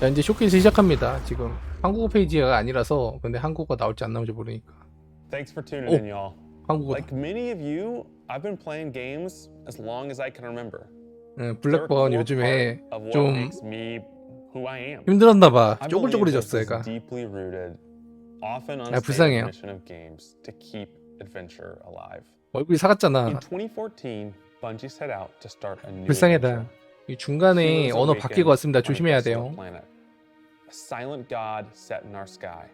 자, 이제 쇼케이스 시작합니다. 지금 한국어 페이지가 아니라서. 근데 한국어 나올지 안 나올지 모르니까. Thanks for tuning in, y'all. 한국어다. Like many of you, I've been playing games as long as I can remember. 블랙번 요즘에 좀 makes me who I am. 힘들었나봐. I believe 쪼글쪼글해졌어 this is 얘가. deeply rooted, often 불쌍해요. unstated mission of games to keep adventure alive. 얼굴이 사갔잖아. In 2014, Bungie set out to start a new 불쌍하다. adventure. 이 중간에 언어 바뀌고 왔습니다. 조심해야 돼요. A silent god set in our sky.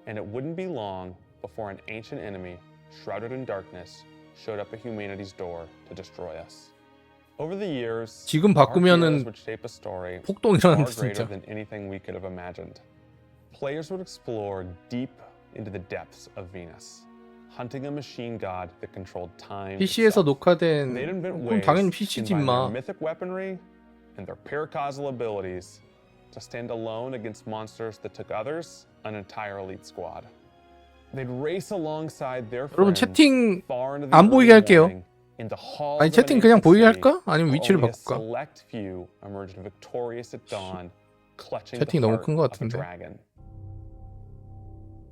And it wouldn't be long before an ancient enemy, shrouded in darkness, showed up at humanity's door to destroy us. Over the years, 지금 바꾸면은 폭동 일어난다 진짜. than anything we could have imagined. Players would explore deep into the depths of Venus, hunting a machine god that controlled time. PC에서 녹화된 They'd invent 그럼 ways 당연히 to PC지 combine their 임마. mythic weaponry and their paracausal abilities to stand alone against monsters that took others, an entire elite squad. They'd race alongside their 여러분 friends 채팅 far into the 안 보이게 early 할게요. morning into halls 아니 of 채팅 an 그냥 ancient 보이게 city, 할까? 아니면 where 위치를 only a 바꿀까? select few emerged victorious at dawn, clutching 채팅이 the 너무 heart 큰 것 of a 같은데. dragon.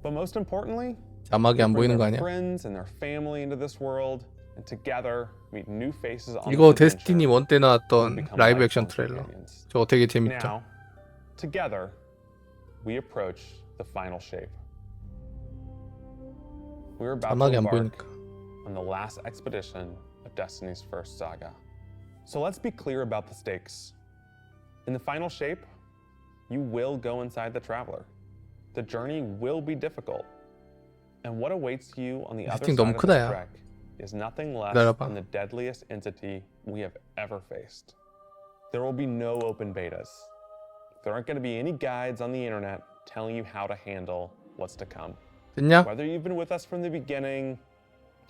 But most importantly, 자막이 안 bring 보이는 거 their 아니야? friends and their family into this world, and together meet new faces on 이거 this 데스티니 adventure 1 때 and 나왔던 become 라이브 액션 lifelong 트레일러. companions. 저거 되게 재밌죠. Now, together, we approach the final shape. We're about to 자막이 안 embark 보이니까. on the last expedition of Destiny's first saga. So let's be clear about the stakes. In the final shape, you will go inside the Traveler. The journey will be difficult. And what awaits you on the other 채팅 side 너무 of 크다, this 야. trek is nothing less 기다려봐. than the deadliest entity we have ever faced. There will be no open betas. There aren't going to be any guides on the internet telling you how to handle what's to come. 됐냐? Whether you've been with us from the beginning,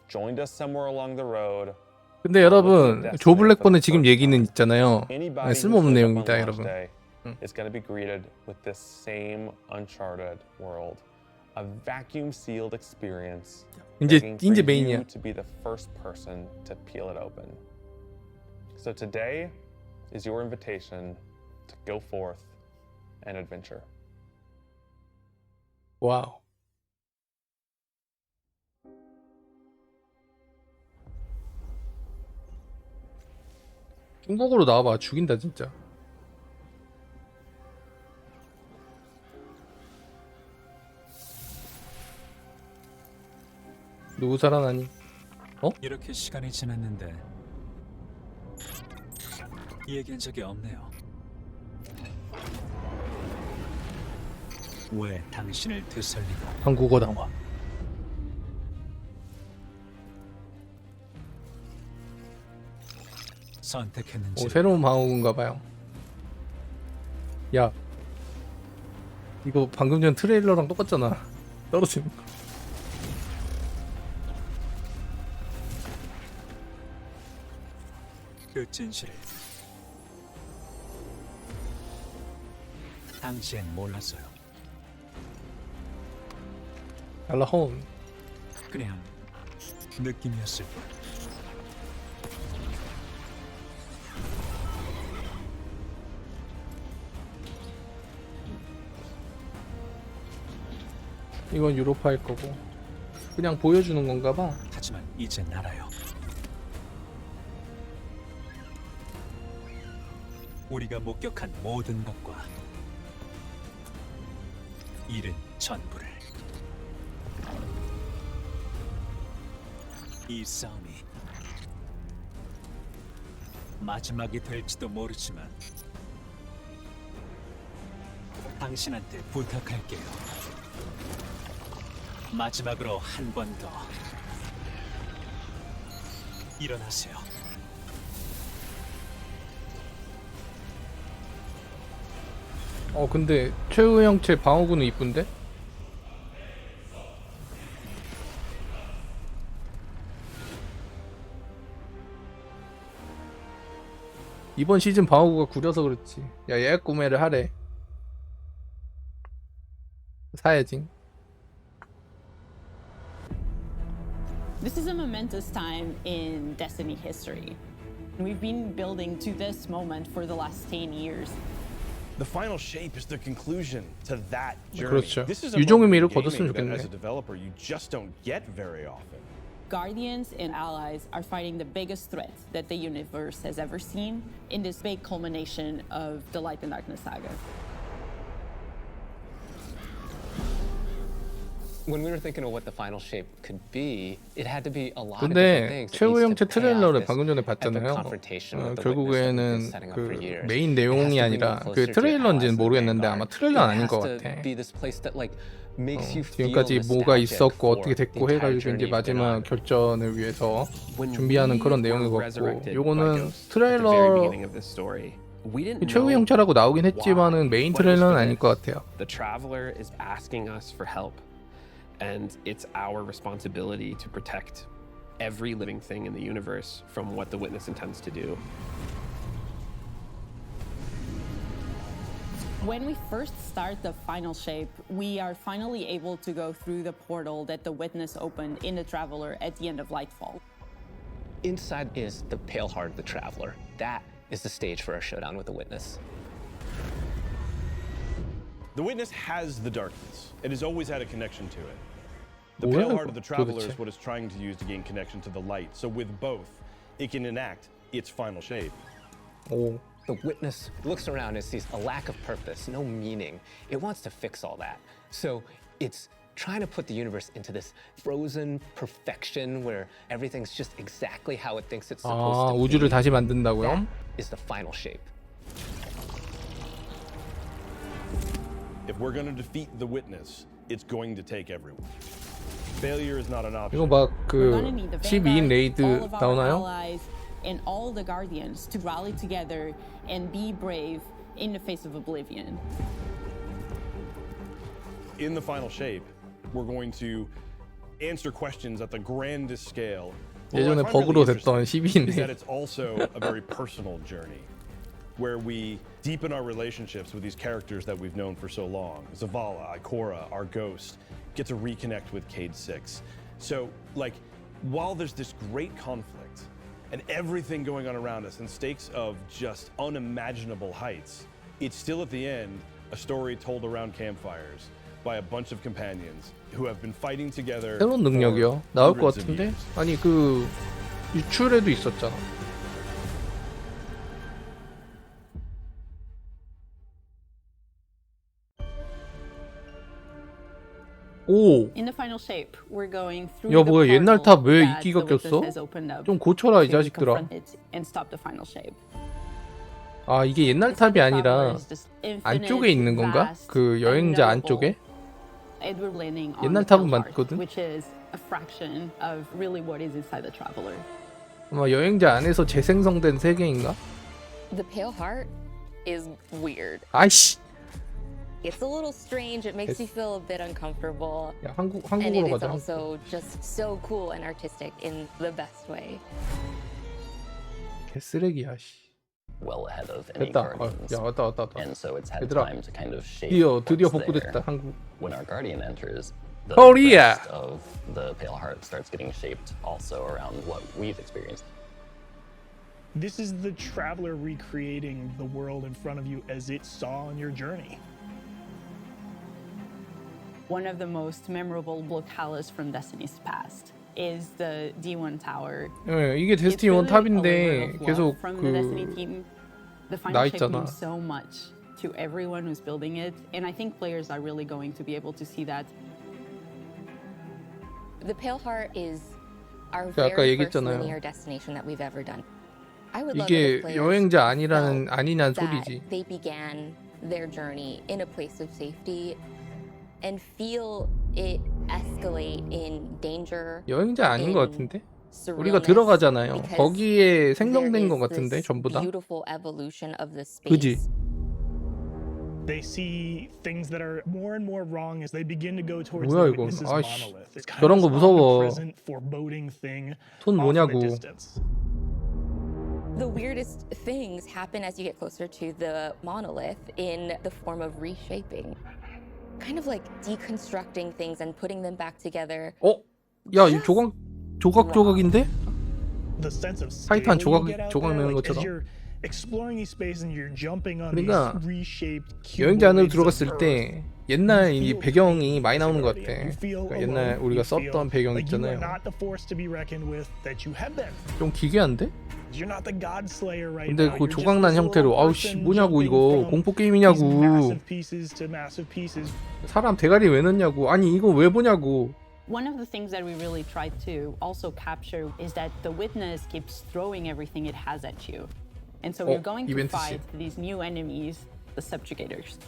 joined us somewhere along the road, 근데 여러분 조 블랙번의 지금 얘기는 있잖아요. anybody 쓸모없는 who showed up on 내용이다 launch 여러분. day is going to be greeted with this same uncharted world. A vacuum-sealed experience. 이제 begging for 메인이야. you to be the first person to peel it open. So today is your invitation to go forth and adventure. 와우. 중국어로 나와봐. 죽인다 진짜. 누구 살아나니? 이렇게 시간이 지났는데 얘기한 적이 없네요. 왜 당신을 되살리고 한국어 나와. 선택했는지. 오, 새로운 방어구인가 봐요. 야, 이거 방금 전 트레일러랑 똑같잖아. 떨어지는 거. 그 진실을 당시엔 몰랐어요. 알라홈. 그냥 느낌이었을 뿐. 이건 유로파일 거고. 그냥 보여주는 건가 봐. 하지만 이젠 알아요. 우리가 목격한 모든 것과 잃은 전부를. 이 싸움이 마지막이 될지도 모르지만 당신한테 부탁할게요. 마지막으로 한 번 더 일어나세요. 근데 최후 형체 방어구는 이쁜데? 이번 시즌 방어구가 구려서 그렇지. 야, 예약 구매를 하래. 사야지. This is a momentous time in Destiny history. We've been building to this moment for the last 10 years. The final shape is the conclusion to that journey. 그렇죠. This is a 유종의미를 moment in 거뒀으면 gaming that 좋겠네. as a developer you just don't get very often. Guardians and allies are fighting the biggest threat that the universe has ever seen in this big culmination of the Light and Darkness saga. When we were thinking of what the final shape could be, it had to be a lot of different 근데 things. It 최후 needs 형체 to pay off 트레일러를 this 방금 전에 epic 봤잖아요. confrontation with the witness that we've been 결국에는 setting up 그 for years. 메인 It has to 내용이 bring you 아니라 closer 그 to your 트레일러인지는 allies and 모르겠는데 vanguard. 아마 트레일러는 It 아닌 has 것 to 같아. be this place that like makes you feel 지금까지 뭐가 nostalgic 있었고 for 어떻게 the 됐고 entire 해가지고 journey 이제 you've been 마지막 on. 결전을 위해서 When 준비하는 we 그런 내용인 것 were 같고 resurrected by 요거는 ghosts at the very 트레일러 beginning of this story, we didn't 최후 know 형체라고 나오긴 했지만은 why. 메인 What was 트레일러는 for 아닐 this? 것 같아요. The traveler is asking us for help, and it's our responsibility to protect every living thing in the universe from what the witness intends to do. When we first start the final shape, we are finally able to go through the portal that the witness opened in the Traveler at the end of Lightfall. Inside is the pale heart of the traveler. That is the stage for our showdown with the witness. The witness has the darkness. It has always had a connection to it. The 뭐야, pale heart of the traveler 도대체? is what it's trying to use to gain connection to the light. So with both, it can enact its final shape. 오, The witness looks around and sees a lack of purpose, no meaning. It wants to fix all that. So it's trying to put the universe into this frozen perfection where everything's just exactly how it thinks it's supposed 아 to 우주를 be. 다시 만든다고요? That is the final shape. If we're going to defeat the witness, it's going to take everyone. Failure is not an option. 이거 막 We're 그 gonna need the 12인 Vanguard, 레이드 all of our 나오나요? allies, and all the Guardians to rally together and be brave in the face of oblivion. In the final shape, we're going to answer questions at the grandest scale. But what 예전에 I find 버그로 really 됐던 interesting 12인 is that 레이드. it's also a very personal journey where we deepen our relationships with these characters that we've known for so long. Zavala, Ikora, our ghost, get to reconnect with Cade 6. So, like, while there's this great conflict and everything going on around us and stakes of just unimaginable heights, it's still at the end a story told around campfires by a bunch of companions who have been fighting together. 새로운 for 능력이요? 나올 것 hundreds of 같은데? years. 아니 그 유출에도 있었잖아. 오, In the final shape, we're going through 야, the 뭐야, 옛날 portal 탑 왜 that 이끼가 the witness 꼈어? has opened up 좀 고쳐라 이 to 자식들아. confront it and stop the final shape. 아 이게 옛날 탑이 아니라 안쪽에 있는 건가? 그 여행자 안쪽에? Edward landing on 옛날 the 탑은 Pale Heart, 맞거든? which is a fraction of really what is inside the Traveler. 아마 여행자 안에서 재생성된 세계인가? The Pale Heart is weird. 아이씨. It's a little strange. It makes you feel a bit uncomfortable. 야 And it 한국어로 is 가자. also just so cool and artistic in the best way. 개쓰레기야 씨. well ahead of any 됐다. guardians. 야 왔다 왔다 왔다. And so it's had 얘들아, time to kind of shape 드디어 what's 복구됐다 there. 한국. When our guardian enters, the Korea! rest of the Pale Heart starts getting shaped also around what we've experienced. This is the traveler recreating the world in front of you as it saw on your journey. One of the most memorable locales from Destiny's past is the D1 Tower. 예, 이게 It's 데스티니 1 really a 탑인데 labor of love 계속 from the Destiny 그 team. The 나 final shape 있잖아. means so much to everyone who's building it, and I think players are really going to be able to see that. The Pale Heart is our 아까 very first 얘기했잖아요. linear destination that we've ever done. I would love it 이게 if players 여행자 아니라는 felt 아니냐는 that 소리지. they began their journey in a place of safety and feel it escalate in danger. 여행자 아닌 것 같은데? surrealness, 우리가 들어가잖아요. because 거기에 생성된 there 것 is 같은데 this 전부 다. beautiful evolution of the space. 그지? They see things that are more and more wrong as they begin to go towards 뭐야, the 이건. witness's 아이씨. monolith. It's kind 저런 of 거 this 무서워. omnipresent, foreboding thing 손 off in the 뭐냐고. distance. The weirdest things happen as you get closer to the monolith in the form of reshaping. Kind of like deconstructing things and putting them back together. 어? 야, 이 조각인데? The sense of 타이탄 scale you get out 조각 there, 내는 like, as 것처럼. you're exploring these spaces and you're jumping on 그러니까 these reshaped 여행지 안으로 cuboids 들어갔을 of 때 옛날 이 배경이 많이 나오는 것 같아. 그러니까 옛날 우리가 썼던 배경 like you are 있잖아요. not the force to be reckoned with, that you have them. 좀 기괴한데? You're not the God Slayer right 근데 now. 그 You're just 조각난 this little 형태로 아우씨 person 뭐냐고 jumping 이거 from 공포 these 게임이냐고. massive pieces to massive pieces. 사람 대가리 왜 넣냐고. 아니 이거 왜 보냐고. One of the things that we really tried to also capture is that the witness keeps throwing everything it has at you. And so you're going to 이벤트 fight these new enemies, the subjugators.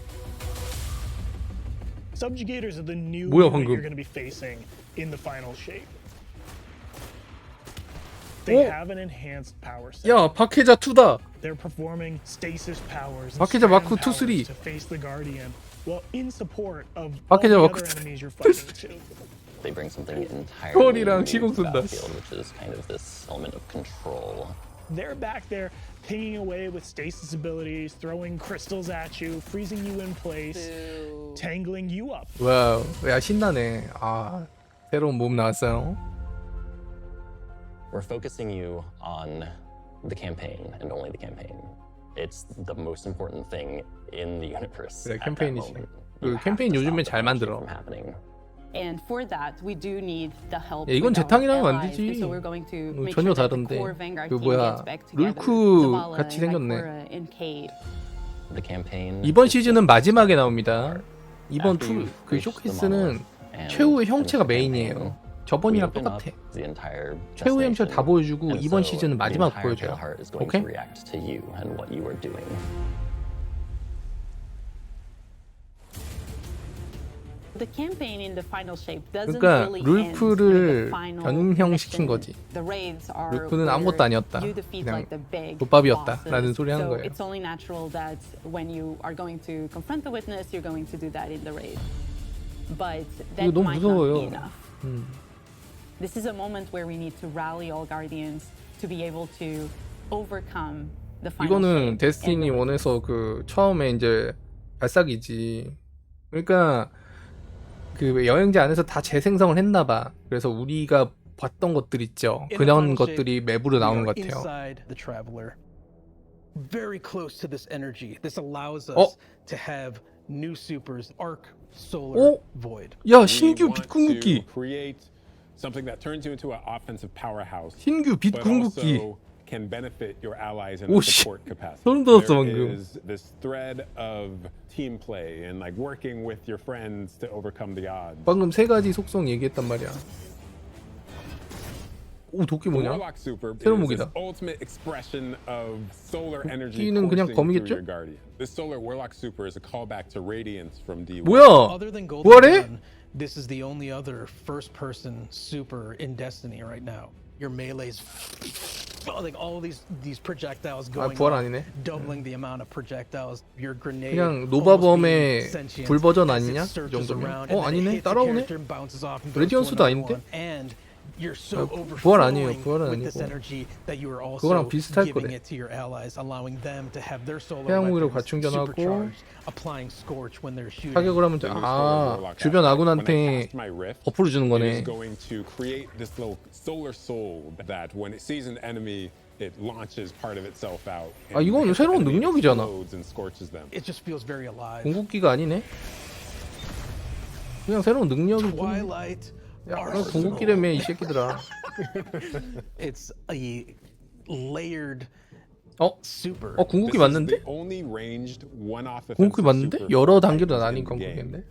Subjugators are the new 뭐야, that 방금? you're going to be facing in the final shape. They have an enhanced power set. 야 박해자 2다. They're performing stasis powers and 박해자 strand 마크 2, 3. powers to face the Guardian, while in support of all 박해자 the 마크 other 2. enemies you're fighting too. They bring something entirely 털이랑 new to 시공 the 쓴다. battlefield, which is kind of this element of control. They're back there pinging away with stasis abilities, throwing crystals at you, freezing you in place, tangling you up. 와우. 야 신나네. 아 새로운 몸 나왔어요. We're focusing you on the campaign and only the campaign. It's the most important thing in the universe. 그래 at that 캠페인이지. moment. 그 You have 캠페인 to 요즘에 stop 잘 the 만들어. from happening. And for that, we do need the help. 야, 이건 with our 재탕이랑 안 allies. 되지. So we're going to make 전혀 sure that the 다른데. core Vanguard 그 team 뭐야, gets back together. 룰크 Zavala 같이 and 생겼네. Ikora and Cade. The campaign 이번 시즌은 마지막에 나옵니다. 이번 After you 그 reach the 쇼케이스는 monolith and 최후의 finish 형체가 the campaign, 메인이에요. we 저번이랑 open up 똑같아. the entire 최후의 형체를 다 destination, 보여주고 and 이번 so 시즌은 the 마지막 entire 보여줘요. Pale Heart is going 오케이? to react to you and what you are doing. The campaign in the final shape doesn't 그러니까 really end with the 룰프를 final 변형시킨 mission. 거지. The raids are 룰프는 where 아무것도 아니었다. you defeet 그냥 like the big 돛밥이었다라는 bosses. 소리 하는 So 거예요. it's only natural that when you are going to confront the witness, you're going to do that in the raid. But that 이거 너무 might not be 무서워요. enough. This is a moment where we need to rally all guardians to be able to overcome the final 이거는 shape 데스티니 and the 1에서 그 처음에 이제 발사기지. 그러니까 그 여행지 안에서 다 재생성을 했나 봐. 그래서 우리가 봤던 것들 있죠. 그런 것들이 맵으로 나오는 것 같아요. Inside the traveler, very close to this energy. This allows us 어? to have new supers, arc, solar, 어? void. 야 신규 빛 궁극기. create something that turns you into an offensive powerhouse. 신규 빛 but 궁극기. also can benefit your allies in 오, a 씨. support capacity. 소름 돋았어, There 방금. is this thread of team play and like working with your friends to overcome the odds. 방금 세 가지 속성 얘기했단 말이야. 오 도끼 The 뭐냐? Warlock Super 새로운 is this 무기다. ultimate expression of solar energy 도끼는 그냥 coursing through 검이겠죠? your guardian. This solar Warlock Super is a callback to Radiance from D1. 뭐야? Other than Golden 부활해? Gun, this is the only other first-person super in Destiny right now. Your melee's like all these projectiles 아 going 부활 off, 아니네. doubling the amount of projectiles. Your grenade 그냥 almost 노바범의 being sentient 불 버전 as it 아니냐? 이 surges 정도면. around 어 and then it 아니네. hits a 따라오네. character and bounces off and goes to 레디언스도 another 아닌데? one. And you're so 부활 아니에요. overflowing 부활은 with this 아니고. energy that you are also 그거랑 비슷할 giving 거래. it to your allies, allowing them to have their solar 태양무기로 weapons 과충전하고 supercharged, applying scorch when they're shooting. 타격을 하면 아 주변 아군한테 버프를 주는 It 거네. is going to create this little solar soul that when it sees an enemy, it launches part of itself out. 아 이건 새로운 능력이잖아. And scorches them. It just feels very alive. 궁극기가 아니네. 그냥 새로운 능력일 뿐. Twilight. 야, 궁극기라며 이 새끼들아. It's a layered super. 궁극기 맞는데? 궁극기 맞는데? 여러 단계로 나뉜 궁극기인데?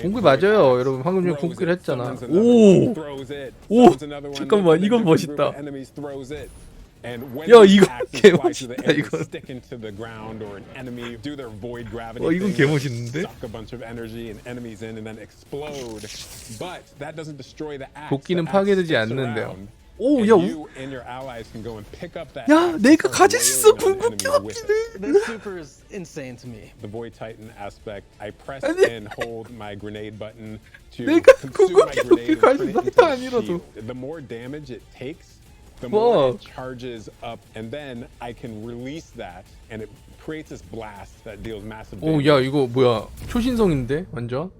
궁극기 맞아요, 여러분. 방금 전에 궁극기를 했잖아. 오! 오! 잠깐만, 이건 멋있다. 야, 이거 개멋있다, 이건. 이건 개멋있는데? 도끼는 파괴되지 않는데요. 오, 야, 야, 내가 가질 수 있어, 궁극기 삽질을. That super is insane to me. The Void Titan aspect. I press and hold my grenade button to 내가 consume my 궁극기 grenade 갈 and put it 상태 into the 아니라도. shield. The more damage it takes, the more it charges up, and then I can release that, and it creates this blast that deals massive 오, damage. 야, 이거 뭐야? 초신성인데, 완전?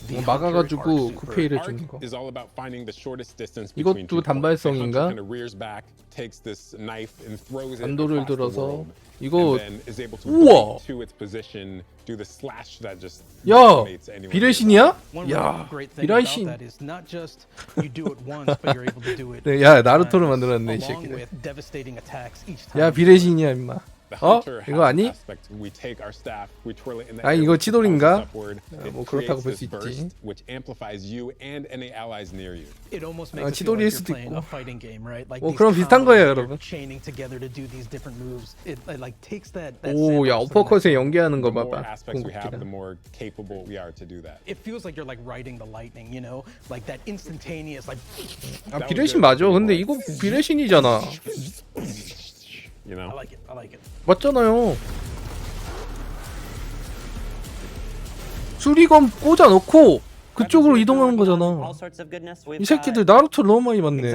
the 막아가지고 Hunter 쿠페이를 Arc 주는 거. is all about finding the shortest distance between 이것도 two points. The 단발성인가? hunter kind of rears back, takes this knife and throws it 안도를 across the 들어서 world, 이거 and then is able to 우와! bite to its position, do the slash that just 야 decimates anyone. 비례신이야? One 야 great thing about 비례신. that is not just you do it once, but you're able to do it. 네, 야 나루토를 만들었네 이 along 새끼들. with devastating attacks each time. 야 비례신이야 임마. The 어? hunter has 이거 아니? this aspect. We take our staff, we twirl it in the 아니, air, 이거 it 치돌인가? propels upward, it 뭐 그렇다고 볼 creates 수 this 있지. burst, which amplifies you and any allies near you. It almost 아, makes it feel like 치돌이일 you're 수도 playing 있고. a fighting game, right? Like 뭐 these 그럼 비슷한 거예요, combos that 여러분. you're chaining together to do these different moves. It like takes that. 오, 야 어퍼컷에 연계하는 거 The more 봐봐. aspects we have, the 궁극기랑. more capable we are to do that. It feels like you're like riding the lightning, you know, like that instantaneous, like. 아 비례신 맞아. 근데 이거 비례신이잖아. You know? I like it. I like it. 맞잖아요. 수리검 꽂아 넣고 그쪽으로 이동하는 거잖아. 이 새끼들 나루토를 너무 많이 봤네.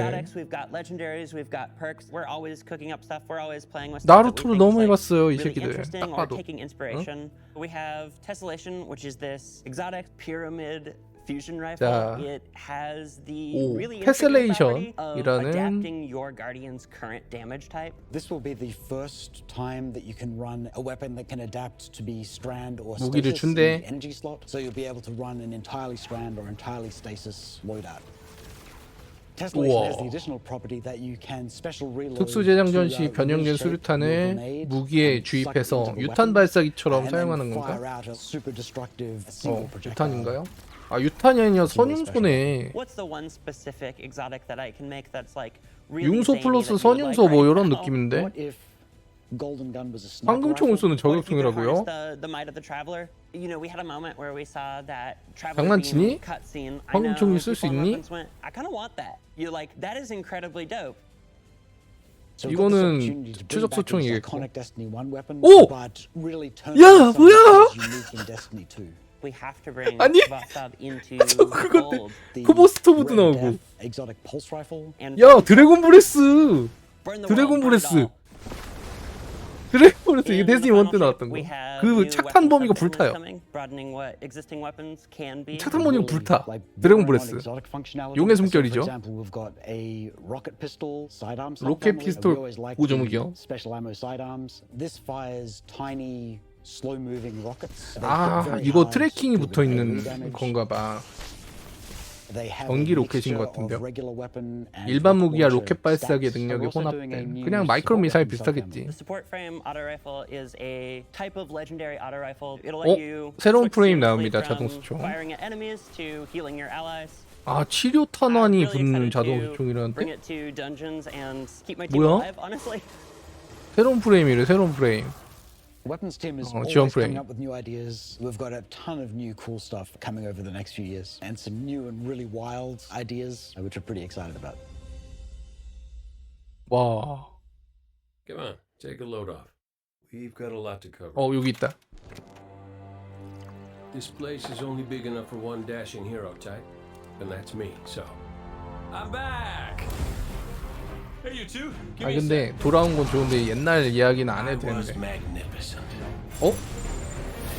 나루토를 너무 많이 봤어요 이 새끼들. 딱 봐도. 응? We have tessellation, which is this exotic pyramid fusion rifle. 자, It has the 오, really interesting property of 테셀레이션이라는 adapting your guardian's current damage type. This will be the first time that you can run a weapon that can adapt to be strand or 무기를 stasis in 준대. the energy slot. So you'll be able to run an entirely strand or entirely stasis loadout. Tessellation has the additional property that you can special reload 특수 재장전 to, 시 변형된 reshape your 수류탄을 grenade 무기에 and suck it 주입해서 into the 유탄 weapon, 발사기처럼 and then 사용하는 fire 건가? out a super destructive single projectile. 유탄인가요? 아 유탄이 아니라 선융소네. What's the one specific exotic that I can make that's like really 융소 zany 플러스 that you would like 선융소 뭐 right 이런 now? 느낌인데. What if Golden Gun was a sniper 황금총을 쏘는 What if you could 저격총이라고요? harness the might of the traveler? You know, we had a moment where we saw that traveler 장난치니? beam cutscene. I know, 황금총이 쓸 수 people 있니? went, I kind of want that. You're like, that is incredibly dope. So we've got this 이거는 opportunity to bring 추적 back this 소총이겠고. iconic Destiny 1 weapon, 오! but really turn 야, it into 뭐야? something that's unique in Destiny 2. We have to bring 아니, Vasav into 저 그건데 gold. 쿠보스토브도 Red 나오고. Death exotic pulse rifle. And 야 드래곤 브레스. burn the 드래곤 world, burn it 브레스. all. 드래곤 브레스 이게 In the 데스티니 1 final 때 ship, 나왔던 거. we have 그 new 착탄 weapon 범위가 subfamilies 불타요. coming, broadening what existing weapons can be. 착탄 범위가 불타. Like 드래곤 born on 브레스. exotic functionality. 용의 So, for 숨결이죠. example, we've got a rocket pistol sidearm 로켓 subfamily. 피스톨 We always like 보조 the 무기요. special ammo sidearms. This fires tiny slow-moving rockets. They hit 아 very 이거 hard, 트래킹이 deal with 붙어 있는 AoE damage. 건가 봐. They have 전기 a 로켓인 mixture 것 같은데요. of regular weapon and 일반 rocket 무기와 launcher 로켓 발사기의 stacks. 능력이 We're also doing a 혼합된 new 그냥 마이크로 support 미사일 weapon 비슷하겠지. The support frame auto rifle is a type of legendary auto rifle. It'll 어? let you 새로운 switch 프레임 seamlessly 나옵니다. from 자동 수총. firing at enemies to healing your allies. 아 치료 탄환이 I'm really 붙는 excited 자동 to bring 수총이라는데? it to dungeons and keep my team 뭐야? alive, honestly. 새로운 프레임이래 새로운 프레임. Weapons team is 지원 always 프레임. coming up with new ideas. We've got a ton of new cool stuff coming over the next few years, and some new and really wild ideas, which we're pretty excited about. 와. Come on, take a load off. We've got a lot to cover. 여기 있다. This place is only big enough for one dashing hero type, and that's me. So, I'm back. Hey, you two. 아 근데 돌아온 건 좋은데 옛날 이야기는 안 해도 was 되는데. magnificent. 어?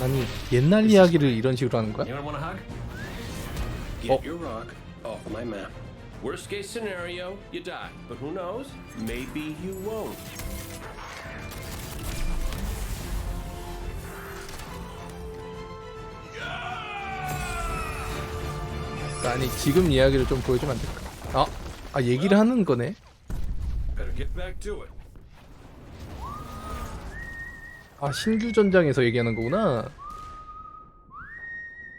아니 옛날 이야기를 이런 식으로 하는 거야? Anyone want a hug? Get your rock off my map. Worst case scenario, you die. But who knows? Maybe you won't. 아니 지금 이야기를 좀 보여주면 안 될까? 아 얘기를 하는 거네. Better get back to it. 아 신규 전장에서 얘기하는 거구나.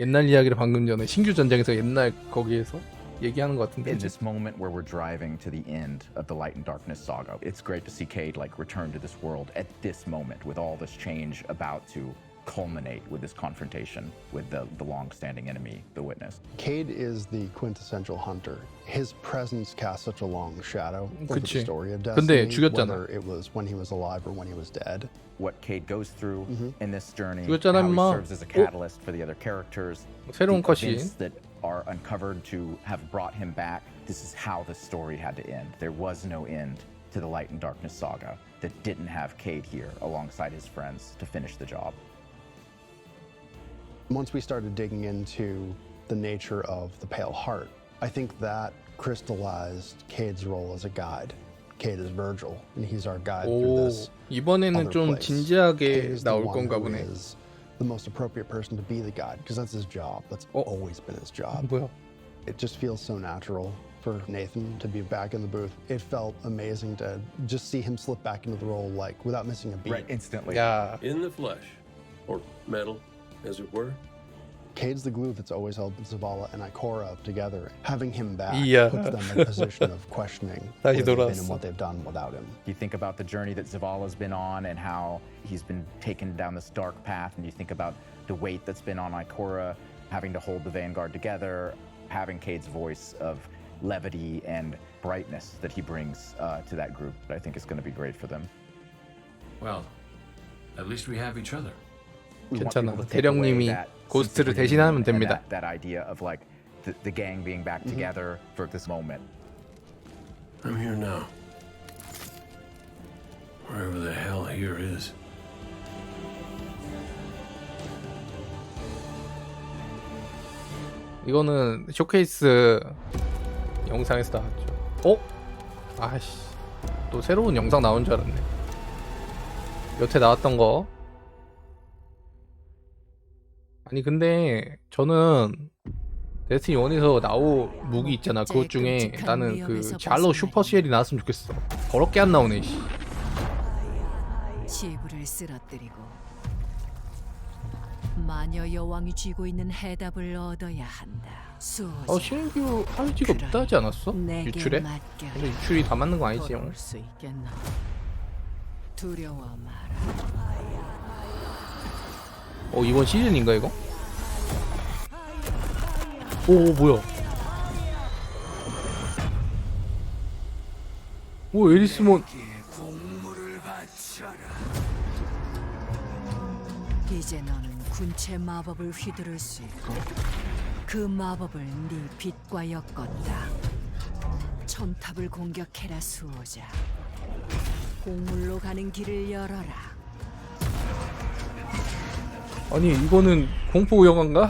옛날 이야기를 방금 전에 신규 전장에서 옛날 거기에서 얘기하는 것 같은데. In this moment where we're driving to the end of the Light and Darkness saga, it's great to see Cade like return to this world at this moment with all this change about to culminate with this confrontation with the long-standing enemy, the Witness. Cade is the quintessential hunter. His presence casts such a long shadow over the 그치. story of 근데 Destiny, 죽였잖아. whether it was when he was alive or when he was dead. What Cade goes through in this journey, 죽였잖아, how he 임마. serves as a catalyst for the other characters, 새로운 the 컷이. events that are uncovered to have brought him back. This is how the story had to end. There was no end to the Light and Darkness saga that didn't have Cade here alongside his friends to finish the job. Once we started digging into the nature of the Pale Heart. I think that crystallized Cade's role as a guide. Cade is Virgil, and he's our guide through 오, this 이번에는 other 좀 place. 진지하게 Cade is the 나올 one 건가 who 보네. is the most appropriate person to be the guide, because that's his job. That's always been his job. 뭐야? It just feels so natural for Nathan to be back in the booth. It felt amazing to just see him slip back into the role like without missing a beat. Right, instantly. 야, In the flesh, or metal, as it were. Cade's the glue that's always held Zavala and Ikora together. Having him back Yeah. puts them in a position of questioning 다시 where they've been 돌아왔어. and what they've done without him. You think about the journey that Zavala's been on and how he's been taken down this dark path, and you think about the weight that's been on Ikora, having to hold the Vanguard together, having Cade's voice of levity and brightness that he brings to that group. I think is going to be great for them. Well, at least we have each other. We want 괜찮아. people to take away 대령님이 that 고스트를 sense of 대신하면 reunion and 됩니다. that idea of like the gang being back together for this moment. I'm here now. Wherever the hell here is. 이거는 쇼케이스 영상에서 나왔죠. 어? 아씨, 또 새로운 영상 나온 줄 알았네. 여태 나왔던 거. 아니 근데 저는 데스티니 1에서 나올 무기 있잖아. 그것 중에 나는 그 잘로 슈퍼시엘이 나왔으면 좋겠어. 더럽게 안 나오네. 씨. 시부를 쓰러뜨리고 마녀 여왕이 쥐고 있는 해답을 얻어야 한다. 수호자. 신규 할지가 없다 하지 않았어? 내게 유출에? 맡겨라. 근데 유출이 다 맞는 거 아니지? 형? 돌아올 수 있겠나? 두려워 마라. 이번 시즌인가 이거? 오 뭐야? 오 에리스몬. 이제 너는 군체 마법을 휘두를 수 있고 그 마법을 네 빛과 엮었다. 첨탑을 공격해라 수호자. 공물로 가는 길을 열어라. 아니 이거는 공포 영화인가?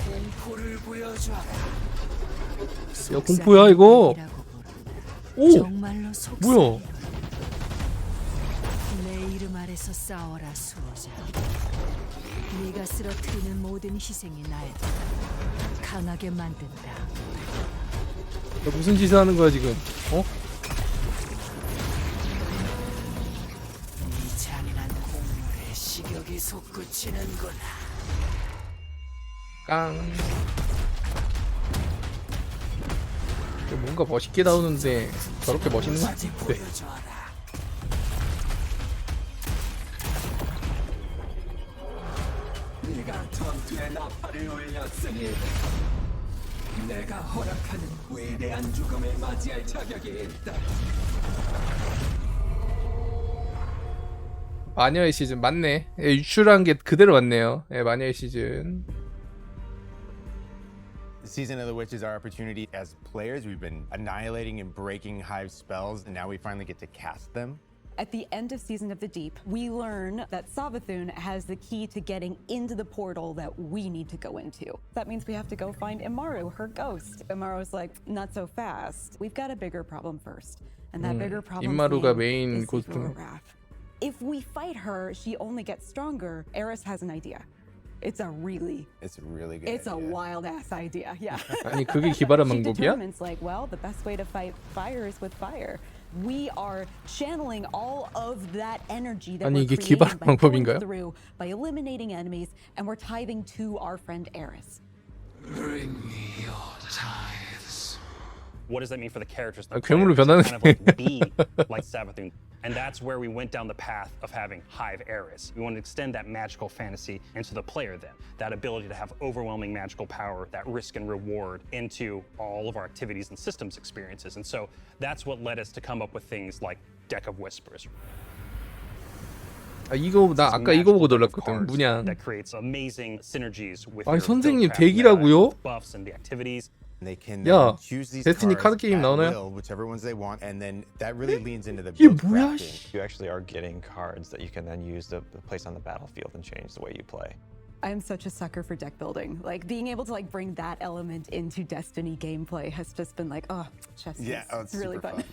공포를 보여줘라. 야 공포야 이거. 오 정말로 뭐야? 내 이름 아래서 싸워라 수호자. 네가 쓰러뜨리는 모든 희생이 날 강하게 만든다. 야, 무슨 짓을 하는 거야 지금? 어? 이 잔인한 공물에 식욕이 솟구치는구나. 깡. 뭔가 멋있게 나오는데 저렇게 멋있는 거 같은데. 네가 전투의 나팔을 울렸으니 내가 허락하는 위대한 죽음을 맞이할 자격이 있다. 마녀의 시즌 맞네. 예, 유출한 게 그대로 맞네요. 예, 마녀의 시즌. The Season of the Witch is our opportunity as players. We've been annihilating and breaking Hive spells, and now we finally get to cast them. At the end of Season of the Deep, we learn that Savathun has the key to getting into the portal that we need to go into. That means we have to go find Imaru, her ghost. Imaru's like, not so fast. We've got a bigger problem first. And that bigger problem 임마루가 메인 is 고스트. If we fight her, she only gets stronger. Eris has an idea. It's a really good It's idea. a wild ass idea. Yeah. 아니 그게 기발한 She 방법이야? determines like, well, the best way to fight fire is with fire. We are channeling all of that energy that 아니 we're 이게 creating 기발한 by going 방법인가요? through, by eliminating enemies, and we're tithing to our friend Eris. Bring me your tithes. What does that mean for the characters? 아, 괴물로 변하는 kind of like be like Savathun. And that's where we went down the path of having Hive Eris. We want to extend that magical fantasy into the player then. That ability to have overwhelming magical power, that risk and reward into all of our activities and systems experiences. And so that's what led us to come up with things like Deck of Whispers. 아 이거 나 아까 이거 보고 놀랐거든. 문양. That creates amazing synergies with 아니 your 선생님 build 덱이라고요? buffs and the activities. They can 야, choose these 데스티니 cards 카드 게임 at 나오나요? will, whichever ones they want, and then that really leans into the 이게 build 뭐야? crafting. You actually are getting cards that you can then use to place on the battlefield and change the way you play. I'm such a sucker for deck building. Like being able to like bring that element into Destiny gameplay has just been like, oh, just it's really fun.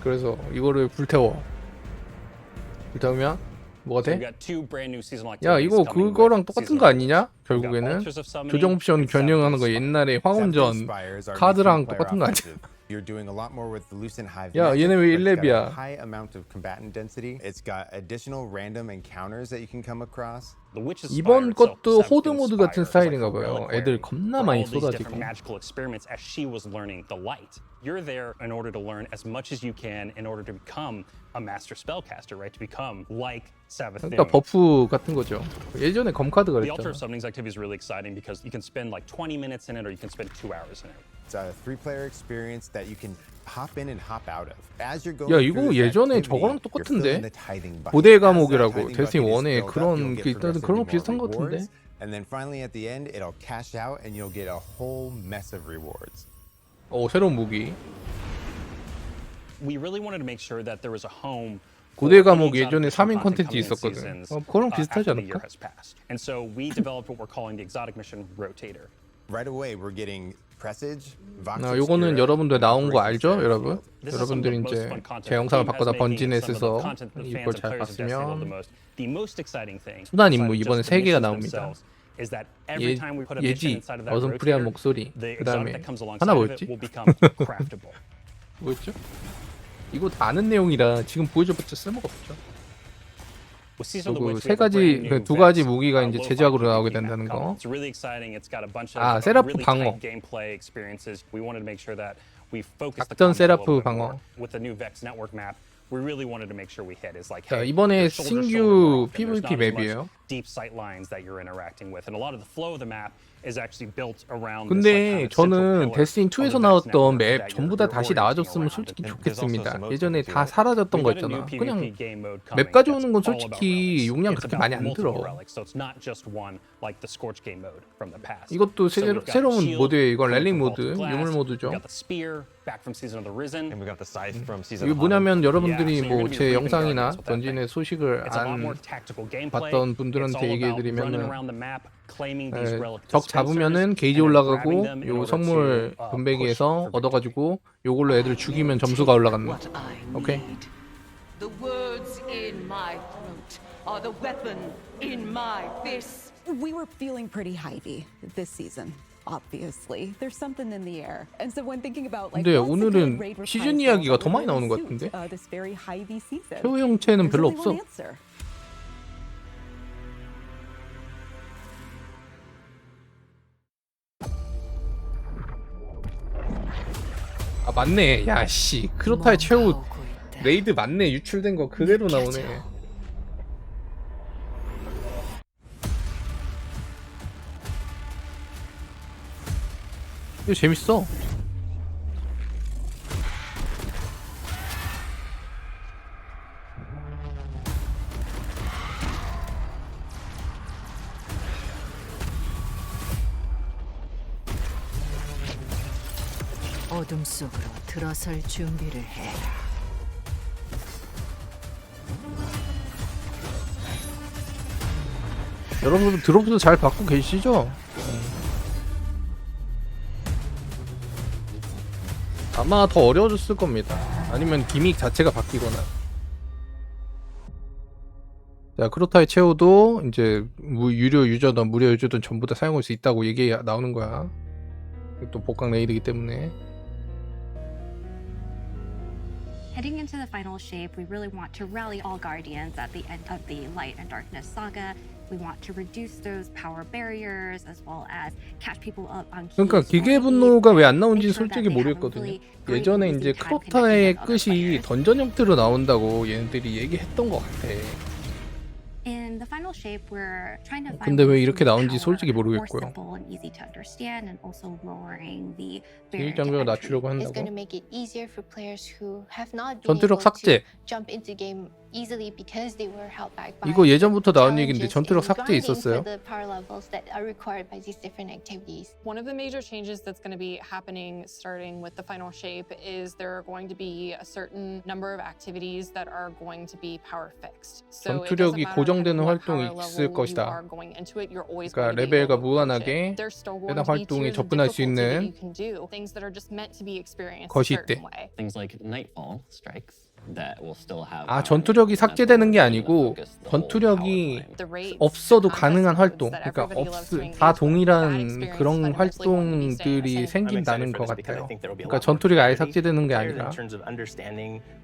그래서 이거를 불태워. 불태우면 뭐가 돼? 야, 이거 그거랑 똑같은 거 아니냐? 결국에는 조정 옵션 변형하는 거 옛날에 황혼전 카드랑 똑같은 거 아니야? You're doing a lot more with the Lucent Hive. 야, 얘네 왜 It's got a 1렙이야? high amount of combatant density. It's got additional random encounters that you can come across. 이번 것도 호드 모드 같은 스타일인가 봐요. 애들 겁나 많이 쏟아지고. magical experiments as she was learning the light. You're there in order to learn as much as you can in order to become a master spellcaster, right? To become like Savathun. 그러니까 버프 같은 거죠. 예전에 검카드가 The altar 그랬잖아. of summonings activity is really exciting because you can spend like 20 minutes in it or you can spend 2 hours in it. It's a 3-player experience that you can hop in and hop out of. As you're going 야, through 이거 this 예전에 activity, 저거랑 you're 똑같은데? filling the tithing bucket. 고대 As that 감옥이라고 tithing 데스티니 bucket is 1에 filled up, 그런 you'll 게 get 있다던데 progressively 그런 거 more 비슷한 거 같은데? rewards, and then finally at the end it'll cash out and you'll get a whole mess of rewards. 새로운 무기. We really wanted to make sure that there was a home. 고대 감옥 예전에 3인 컨텐츠 있었거든. 그거랑 비슷하지 않을까? And so we developed what we're calling the exotic mission rotator. Right away we're getting presage, vox 요거는 obscura, 여러분들 나온 거 알죠? operations 여러분? This is some of the 여러분들이 most 이제 fun content. 제 영상을 The team 바꿔다 has making 번진넷에서 some of the content that 이걸 fans 잘 and players of Destiny love the 봤으면 most. The most exciting thing 순환 임무 besides 이번에 just the 3개가 missions 나옵니다. themselves is that every time we put a mission 예지, inside of that 어슴푸레한 rotator, 목소리, the 그 exotic 다음에 that comes 하나 alongside of 뭐였지? it will become craftable. 뭐였죠? 이거 다 아는 내용이라 지금 보여줘봤자 쓸모가 없죠. 그리고 두 가지 무기가 이제 제작으로 나오게 된다는 거. It's really exciting. It's got a bunch of 세라프 really 방어. tight gameplay experiences. We wanted to make sure that we focused the 작전 combat a little 세라프 bit more. 방어. With the new Vex network map, we really wanted to make sure we hit is like 자, hey, 이번에 there's shoulder to 신규 shoulder more often. There's PVP not as much 맵이에요. deep sight lines that you're interacting with, and a lot of the flow of the map is actually built around. 근데 저는 데스티니 2에서 나왔던 맵 전부 다 다시 나와줬으면 around it. 솔직히 And there's also 좋겠습니다. some 예전에 modes 다 to it. 사라졌던 거 We've got a new 있잖아. PvP 그냥 game mode 맵 coming 가져오는 건 that's all of 솔직히 relics. 용량 It's 그렇게 about 많이 안 multiple 들어. relics, so it's not just one like the Scorch game mode from the past. 이것도 So we've got 새로운 shield, 모드예요. 이건 렐링 coming from 모드, Vault of Glass. 유물 모드죠. We got the spear back from Season of the Risen, and we got the scythe from Season 이게 of 뭐냐면 Autumn. 여러분들이 Yeah, so 뭐 you're gonna be 제 reaping 영상이나 guardians with that 전진의 thing. 소식을 It's a lot 안 more tactical gameplay. 봤던 분들한테 It's all about running 얘기해드리면은 around the map, claiming these relic 적 dispensers, 잡으면은 게이지 and then 올라가고 grabbing them in 요 order 성물 to, 분배기에서 얻어가지고 요걸로 애들 죽이면 점수가 올라가는 거. 오케이? The words in my throat are the weapon in my fist. We were feeling pretty hypey this season. Obviously, there's something in the air, and so when thinking about like 근데 what's a good 오늘은 raid response 시즌 이야기가 더 that 많이 would 나오는 것 suit, 같은데? this very hypey season? 최후 형체는 There's 별로 only 없어. one answer. 맞네. 야씨 크로타의 최후 레이드 맞네. 유출된 거 그대로 나오네. 이거 재밌어. 어둠 속으로 들어설 준비를 해라. 여러분들 드롭도 잘 받고 계시죠? 아마 더 어려워졌을 겁니다. 아니면 기믹 자체가 바뀌거나. 자, 크로타의 최후도 이제 유료 유저든 무료 유저든 전부 다 사용할 수 있다고 얘기 나오는 거야. 또 복강 레이드이기 때문에. Heading into the final shape, we really want to rally all guardians at the end of the Light and Darkness saga. We want to reduce those power barriers as well as catch people up on keys. 그러니까 기계 분노가 왜 안 나온지 솔직히 모르겠거든요. 예전에 이제 크로타의 끝이 던전 형태로 나온다고 얘네들이 얘기했던 것 같아. In the final shape, we're trying to find 근데 왜 ways to 이렇게 make 나온지 power 솔직히 more 모르겠고요. simple and easy to understand, and also lowering the 기획 barrier to 장벽을 entry. 낮추려고 It's going 한다고. to make it easier for players who have not been 전투력 able to 삭제. jump into game easily because they were held back by 이거 예전부터 나온 challenges 얘기인데 전투력 in 삭제 grinding for 있었어요. the power levels that are required by these different activities. One of the major changes that's going to be happening starting with the final shape is there are going to be a certain number of activities that are going to be power fixed. So it doesn't 전투력이 matter 고정되는 what 활동이 power 있을 level you 것이다. are going into it, you're always 그러니까 going to be able 레벨과 to approach 무관하게 it. There's still going 해당 to be 활동이 tiers of 접근할 수 difficulty that 있는 you can do, things that are just meant to be experienced a 것이 certain 있대. way. Things like nightfall strikes that will still have. 아, 전투력이 삭제되는 게 아니고 전투력이 없어도 가능한 활동, 그러니까 다 동일한 그런 활동들이 생긴다는 것 같아요. 그러니까 전투력이 아예 삭제되는 게 아니라.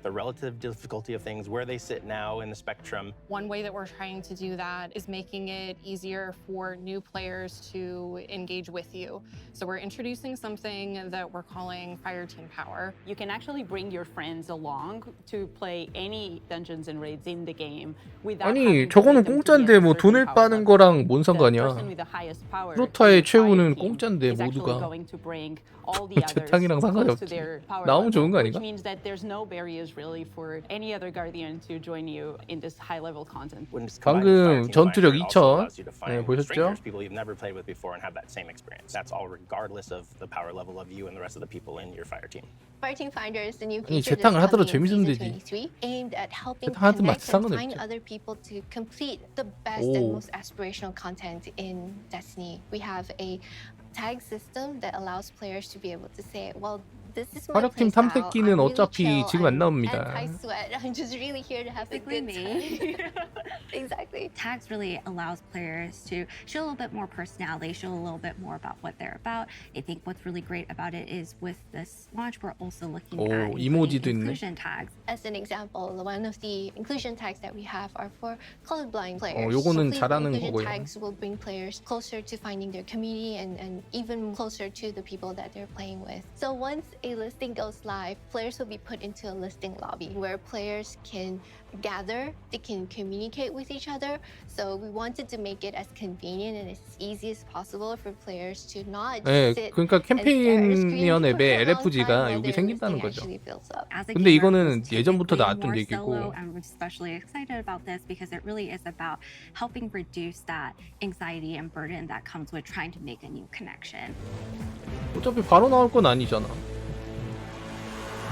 The relative difficulty of things, where they sit now in the spectrum. One way that we're trying to do that is making it easier for new players to engage with you. So we're introducing something that we're calling Fire Team Power. You can actually bring your friends along to play any dungeons and raids in the game without 아니 저거는 공짜인데 뭐 돈을 빠는 거랑 뭔 상관이야. 프로타의 최후는 공짜인데 모두가 재탕이랑 상관이 없지. 나오면 좋은 거 아닌가? Which means that there's no barriers really for any other guardian to join you in this high level content. 방금 전투력 2000 네, 보셨죠? People you've never played with before and have that same experience. That's all regardless of the power level of you and the rest of the people in your fire team. Fire Team Finder is the new 아니 feature 재탕을 that's 하더라도 coming in 재밌으면 season 되지. 23, aimed at helping 재탕하든 connect and 상관없지. find other people to complete the best and most aspirational content in Destiny. We have a tag system that allows players to be able to say, well, this is my 화력팀 playstyle. 탐색기는 I'm really 어차피 chill. 지금 안 나옵니다. Anti-sweat. I'm just really here to have a good me. time. Exactly. Tags really allows players to show a little bit more personality, show a little bit more about what they're about. I think what's really great about it is with this launch, we're also looking at 이모지도 있네. inclusion tags. As an example, one of the inclusion tags that we have are for colorblind players. 요거는 Complete 잘하는 inclusion 거고요. tags will bring players closer to finding their community and even closer to the people that they're playing with. So once a listing goes live, players will be put into a listing lobby where players can gather, they can communicate with each other. So we wanted to make it as convenient and as easy as possible for players to not 네, sit 그러니까 and stare at a screen 캠페인이언 for 앱에 a long time LFG가 while 여기 their 생긴다는 listing 거죠. actually fills up. As a 근데 gamer 이거는 who's 예전부터 typically 나왔던 more 얘기고. solo, I'm especially excited about this because it really is about helping reduce that anxiety and burden that comes with trying to make a new connection. 어차피 바로 나올 건 아니잖아.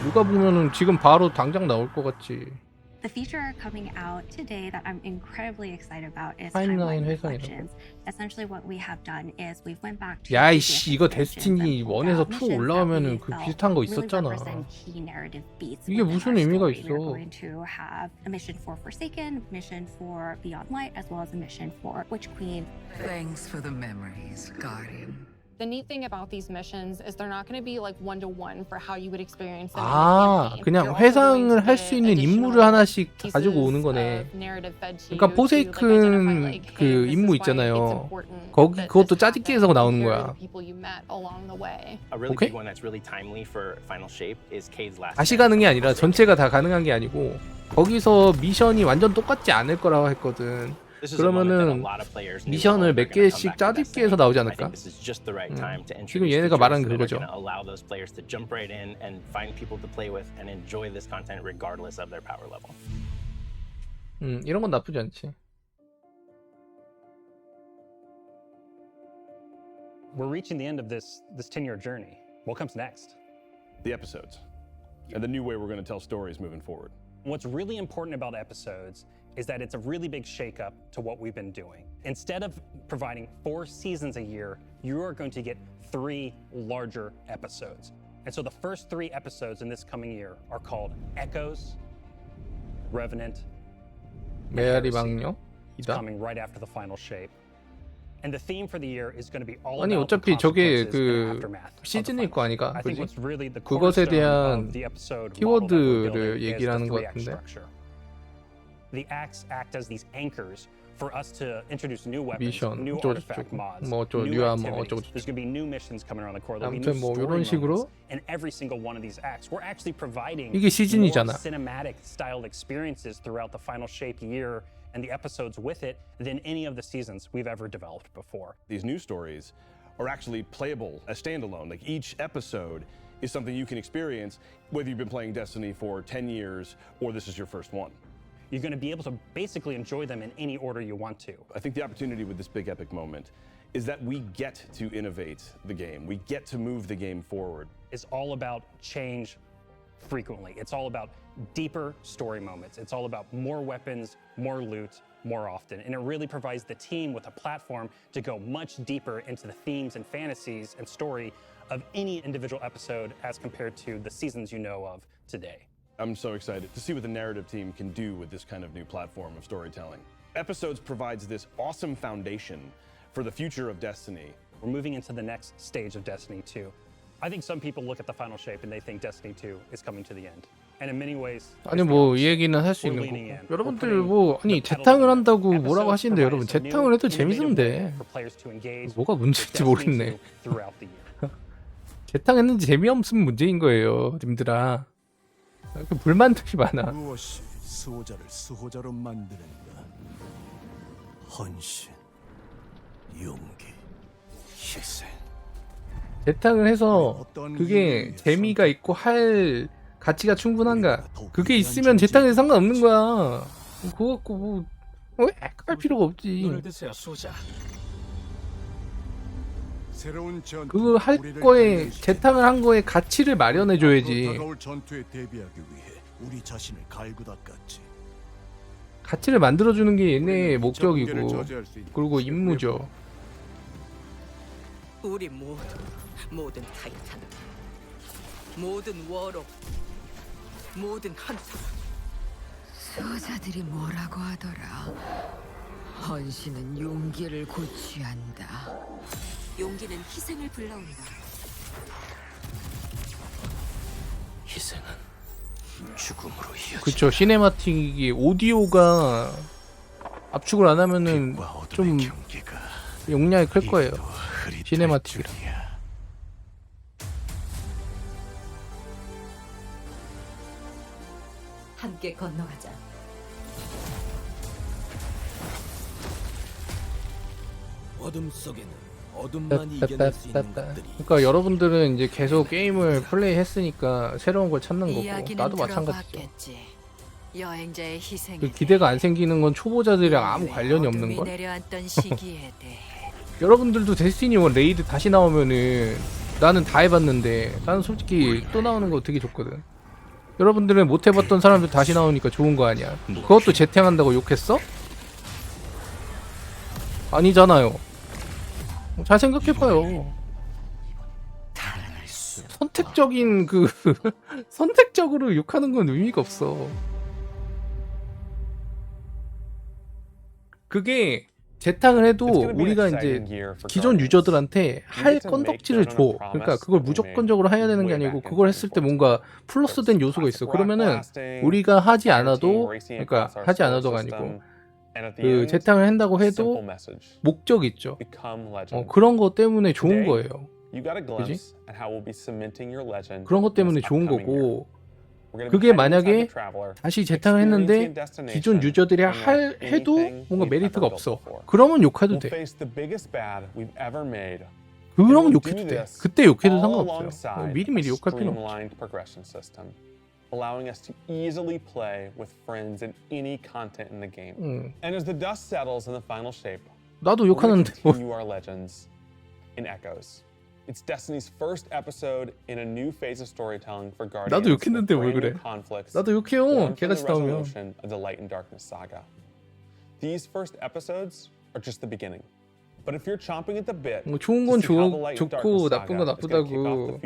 누가 보면은 지금 바로 당장 나올 것 같지. The feature coming out today that I'm incredibly excited about is 타임라인 timeline 회상이라고. reflections. Essentially what we have done is we've went back to 야이씨 이거 데스티니 1에서 2 올라오면은 그 비슷한 거 있었잖아. key narrative beats. 이게 within 무슨 our 의미가 story. 있어? We're going to have a mission for Forsaken, mission for Beyond Light, as well as a mission for Witch Queen. Thanks for the memories, Guardian. The neat thing about these missions is they're not going to be like one-to-one for how you would experience them 아, in the campaign. 그냥 회상을 할 수 있는 인물을 하나씩 가지고 오는 거네. 그러니까 포세이큰 그 임무 있잖아요. 거기 그것도 짜집기해서 나오는 거야. A really Okay. big one that's really timely for final shape is Cade's last. 다시 가는 게 아니라 전체가 다 가능한 게 아니고 거기서 미션이 완전 똑같지 않을 거라고 했거든. 그러면은 미션을 몇 개씩 짜집기해서 나오지 않을까? 지금 얘네가 말한 게 그거죠. Allow those players to jump right in and find people to play with and enjoy this content regardless of their power level. 이런 건 나쁘지 않지. We're reaching the end of this 10-year journey. What comes next? The episodes and the new way we're going to tell stories moving forward. What's really important about episodes is that it's a really big shakeup to what we've been doing. Instead of providing 4 seasons a year, you are going to get 3 larger episodes. And so the first 3 episodes in this coming year are called Echoes, Revenant, and 메아리 Heresy. It's 방뇨이다. coming right after the final shape. And the theme for the year is going to be all 아니 about the 어차피 저게 consequences and 그 aftermath of the 시즌일 거 아니가? I think 그지? what's really the 그것에 cornerstone 대한 of the episode model that we're 키워드를 building is the 얘기하는 것 3-act 같은데. structure. The acts act as these anchors for us to introduce new weapons, 미션 new 어쩌고 artifact 저쩌고 mods, 뭐 어쩌고 new 뉴아머 activities. 어쩌고 There's going to be new missions coming around the corner. There'll be 아무튼 new 뭐 story 이런 식으로 moments. And every single one of these acts, we're actually providing 이게 시즌이잖아. more cinematic styled experiences throughout the final shape year and the episodes with it than any of the seasons we've ever developed before. These new stories are actually playable as standalone. Like each episode is something you can experience whether you've been playing Destiny for 10 years or this is your first one. you're going to be able to basically enjoy them in any order you want to. I think the opportunity with this big epic moment is that we get to innovate the game. We get to move the game forward. It's all about change frequently. It's all about deeper story moments. It's all about more weapons, more loot, more often. And it really provides the team with a platform to go much deeper into the themes and fantasies and story of any individual episode as compared to the seasons you know of today. I'm so excited to see what the narrative team can do with this kind of new platform of storytelling. Episodes provides this awesome foundation for the future of Destiny. We're moving into the next stage of Destiny 2. I think some people look at the final shape and they think Destiny 2 is coming to the end. And in many ways, 아니 뭐 이 얘기는 할 수 있는 거고 여러분들 뭐 아니 재탕을 한다고 뭐라고 하시는데 여러분 재탕을 해도 재밌으면 돼. 뭐가 문제인지 모르겠네. 재탕했는지 재미없으면 문제인 거예요, 님들아. 불만들이 많아. 무엇이 수호자를 수호자로 만드는가? 헌신, 용기, 희생. 재탕을 해서 그게 재미가 있고 할 가치가 충분한가? 그게 있으면 재탕해도 상관없는 거야. 그거 갖고 뭐 왜 할 필요가 없지. 그거 할 거에 재탕을 한 거에 가치를 마련해 줘야지. 가치를 만들어 주는 게 얘네의 목적이고 그리고 임무죠. 우리 모든 타이탄, 모든 워로, 모든 헌터. 수호자들이 뭐라고 하더라. 헌신은 용기를 고취한다. 용기는 희생을 불러온다. 희생은 죽음으로 이어진다. 그쵸. 시네마틱이 오디오가 압축을 안 하면은 좀 용량이 클 거예요. 시네마틱이라. 함께 건너가자. 어둠 속에는 어둠만 이겨낼 수 있는 것들이. 그러니까 여러분들은 이제 계속 게임을 플레이했으니까 새로운 걸 찾는 거고 나도 마찬가지죠. 여행자의 희생. 그 기대가 안 생기는 건 초보자들이랑 아무 관련이 없는 걸. 여러분들도 데스티니 1 레이드 다시 나오면은 나는 다 해봤는데 나는 솔직히 또 나오는 거 되게 좋거든. 여러분들은 못 해봤던 사람들 다시 나오니까 좋은 거 아니야. 그것도 재탕한다고 욕했어? 아니잖아요. 잘 생각해봐요. 선택적인 선택적으로 욕하는 건 의미가 없어. 그게 재탕을 해도 우리가 이제 기존 유저들한테 할 건덕지를 줘. 그러니까 그걸 무조건적으로 해야 되는 게 아니고 그걸 했을 때 뭔가 플러스된 요소가 있어. 그러면은 우리가 하지 않아도, 그러니까 하지 않아도가 아니고 그 재탕을 한다고 해도 목적이 있죠. 그런 거 때문에 좋은 거예요. 그지? 그런 것 때문에 좋은 거고, 그게 만약에 다시 재탕을 했는데 기존 유저들이 해도 뭔가 메리트가 없어. 그러면 욕해도 돼. 그러면 욕해도 돼. 그때 욕해도 상관없어요. 미리미리 욕할 필요는 없지. allowing us to easily play with friends in any content in the game. And as the dust settles in the final shape, 나도 욕하는데 뭐. continue our legends in Echoes. It's Destiny's first episode in a new phase of storytelling for Guardians. 나도 욕했는데 왜 그래? 나도 욕해요. 걔같이 나오면. Of the Light and Darkness saga. These first episodes are just the beginning. But if you're chomping at the bit, 뭐 좋은 건 좋고 나쁜 건 나쁘다고.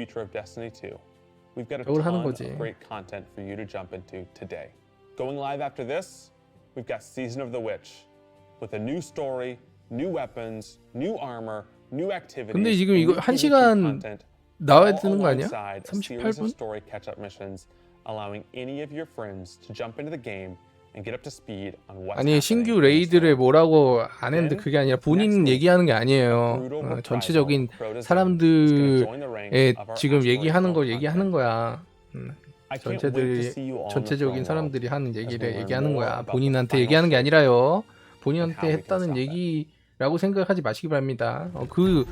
We've got a ton of great content for you to jump into today. Going live after this, we've got Season of the Witch with a new story, new weapons, new armor, new activities. 근데 지금 이거 1시간 나와야 되는 거 아니야? 38분? story catch-up missions, allowing any of your friends to jump into the game and get up to speed on what's 아니 신규 레이드를 뭐라고 안 했는데 그게 아니라 본인 얘기하는 게 아니에요. 전체적인 사람들의 지금 얘기하는 걸 얘기하는 거야. 전체적인 사람들이 하는 얘기를 얘기하는 거야. 본인한테 얘기하는 게 아니라요. 본인한테 했다는 얘기라고 생각하지 마시기 바랍니다. 그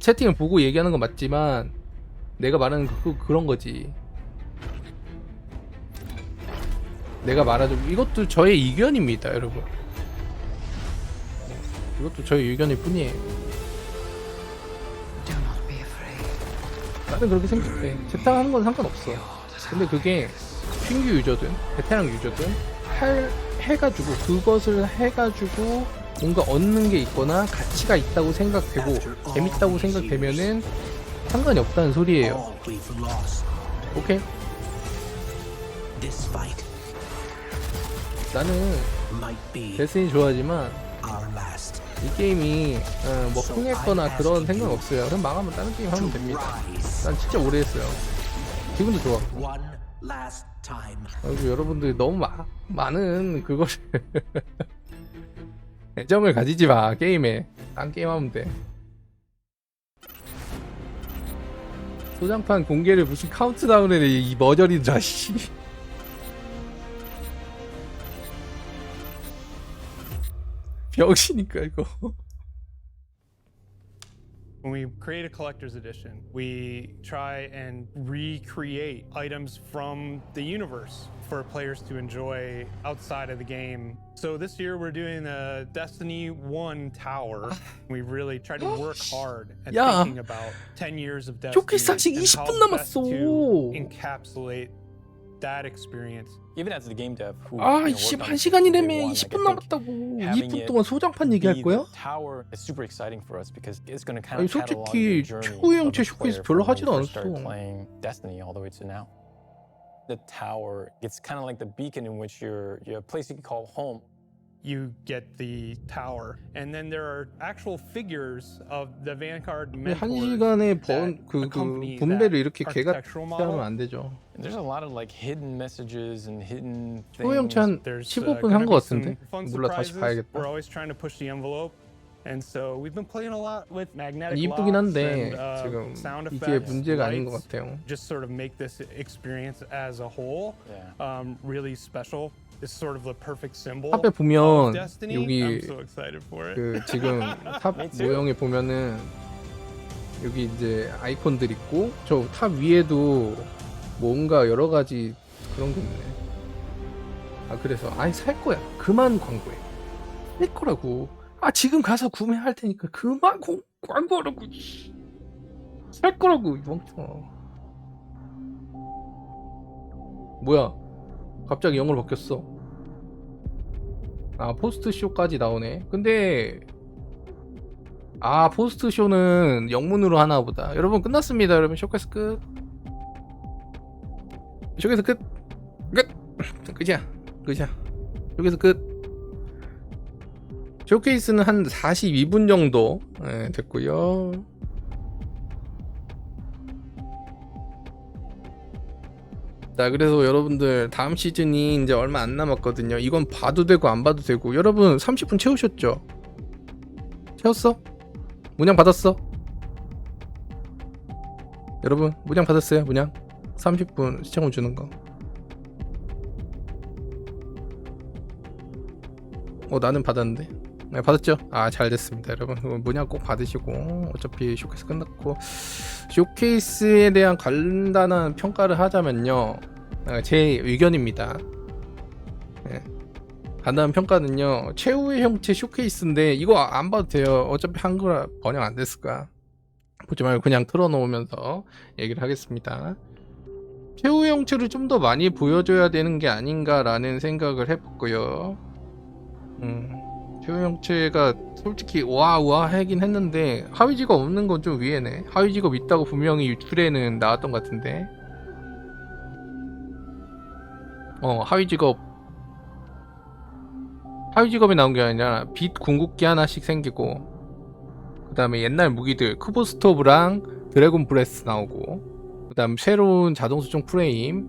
채팅을 보고 얘기하는 건 맞지만 내가 말하는 그런 거지. 내가 말하자면 이것도 저의 의견입니다, 여러분. 이것도 저의 의견일 뿐이에요. 나는 그렇게 생각해. 재탕하는 건 상관없어. 근데 그게 신규 유저든 베테랑 유저든 해가지고 그것을 해가지고 뭔가 얻는 게 있거나 가치가 있다고 생각되고 재밌다고 생각되면은 상관이 없다는 소리예요. 오케이? 나는 데스티니 좋아하지만 이 게임이 뭐 흥했거나 그런 생각 없어요. 그럼 망하면 다른 게임 하면 됩니다. 난 진짜 오래 했어요. 기분도 좋았고. 그리고 여러분들이 너무 많은 그거를 애정을 가지지 마. 게임에 딴 게임 하면 돼. 소장판 공개를 무슨 카운트다운에 이 머저리 자식. 병신이니까 이거. When we create a collector's edition, we try and recreate items from the universe for players to enjoy outside of the game. So this year we're doing a Destiny 1 tower. We really tried to work hard at thinking about 10 years of 쇼케이스 Destiny 아직 and 20분 how best 남았어. to encapsulate that experience. Even as the game dev who 아, worked on 1시간이라며. day 20분 one, 남았다고. having 2분 it 동안 소장판 얘기할 be 거야? the tower is super exciting for us because it's going to kind 아니, of catalog 솔직히 the journey 최후의 of 형체 the 쇼케이스 player 별로 from when 하지도 we first started 않았어. playing Destiny all the way to now. The tower, it's kind of like the beacon in which you're a place you can call home. You get the tower, and then there are actual figures of the Vanguard 근데 한 mentors 시간에 that 그 accompany 분배를 that 이렇게 개가 architectural 하면 model. 안 되죠. And there's a lot of like hidden messages and hidden 최후의 형체 things. 한 15분 한 거 같은데? 몰라, 다시 봐야겠다. We're always trying to push the envelope, and so we've been playing a lot with magnetic 이쁘긴 locks 한데 and 지금 sound 이게 effects, 문제가 아닌 것 lights, 같아요. just sort of make this experience as a whole really special. It's sort of the perfect symbol 탑에 of 보면 Destiny. 여기 I'm so excited for it. 그 지금 탑 모형에 보면은 여기 이제 아이콘들 있고 저 탑 위에도 뭔가 여러 가지 그런 게 있네. 아 그래서 아니 살 거야. 그만 광고해. 살 거라고. 아 지금 가서 구매할 테니까 그만 광고하라고. 살 거라고 이 멍청아. 뭐야? 갑자기 영어로 바뀌었어. 아 포스트 쇼까지 나오네. 근데 아 포스트 쇼는 영문으로 하나 보다. 여러분 끝났습니다. 여러분 쇼케이스 끝. 쇼케이스 끝. 끝이야. 쇼케이스 끝. 쇼케이스는 한 42분 정도 됐고요. 자 그래서 여러분들 다음 시즌이 이제 얼마 안 남았거든요. 이건 봐도 되고 안 봐도 되고. 여러분 30분 채우셨죠? 채웠어? 문양 받았어? 여러분 문양 받았어요? 문양 30분 시청을 주는 거. 나는 받았는데. 네, 받았죠? 아 잘됐습니다 여러분. 문양 꼭 받으시고 어차피 쇼케이스 끝났고. 쇼케이스에 대한 간단한 평가를 하자면요, 제 의견입니다. 네. 간단한 평가는요, 최후의 형체 쇼케이스인데 이거 안 봐도 돼요. 어차피 한글화 번역 안 됐을까. 보지 말고 그냥 틀어놓으면서 얘기를 하겠습니다. 최후의 형체를 좀 더 많이 보여줘야 되는 게 아닌가라는 생각을 해봤고요. 최후의 형체가 솔직히 우아우아 하긴 했는데 하위 직업 없는 건 좀 위에네. 하위 직업 있다고 분명히 유출에는 나왔던 것 같은데. 하위 직업이 나온 게 아니라 빛 궁극기 하나씩 생기고, 그 다음에 옛날 무기들 크보스토브랑 드래곤 브레스 나오고, 그 다음 새로운 자동 수정 프레임